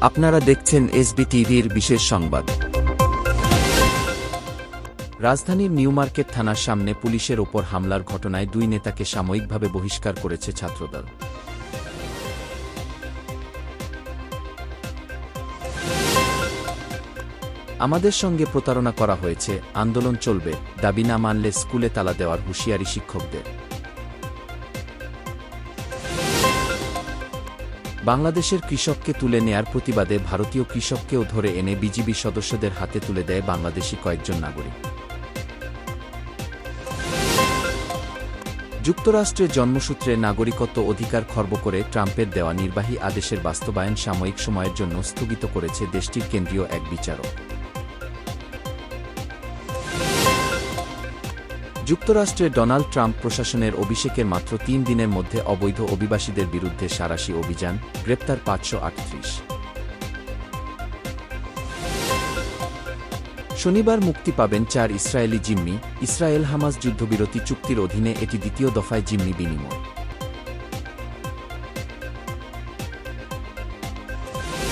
আপনারা দেখছেন এসবি টিভির বিশেষ সংবাদ। রাজধানীর নিউ মার্কেট থানার সামনে পুলিশের ওপর হামলার ঘটনায় দুই নেতাকে সাময়িকভাবে বহিষ্কার করেছে ছাত্রদল। আমাদের সঙ্গে প্রতারণা করা হয়েছে, আন্দোলন চলবে, দাবি না মানলে স্কুলে তালা দেওয়ার হুঁশিয়ারি শিক্ষকদের। বাংলাদেশের কৃষককে তুলে নেয়ার প্রতিবাদে ভারতীয় কৃষককেও ধরে এনে বিজিবি সদস্যদের হাতে তুলে দেয় বাংলাদেশি কয়েকজন নাগরিক। যুক্তরাষ্ট্রের জন্মসূত্রে নাগরিকত্ব অধিকার খর্ব করে ট্রাম্পের দেওয়া নির্বাহী আদেশের বাস্তবায়ন সাময়িক সময়ের জন্য স্থগিত করেছে দেশটির কেন্দ্রীয় এক বিচারক। যুক্তরাষ্ট্রে ডোনাল্ড ট্রাম্প প্রশাসনের অভিষেকের মাত্র ৩ দিনের মধ্যে অবৈধ অভিবাসীদের বিরুদ্ধে সাঁড়াশি অভিযান, গ্রেপ্তার ৫৩৮। শনিবার মুক্তি পাবেন ৪ ইসরায়েলি জিম্মি। ইসরায়েল হামাস যুদ্ধবিরতি চুক্তির অধীনে এটি দ্বিতীয় দফায় জিম্মি বিনিময়।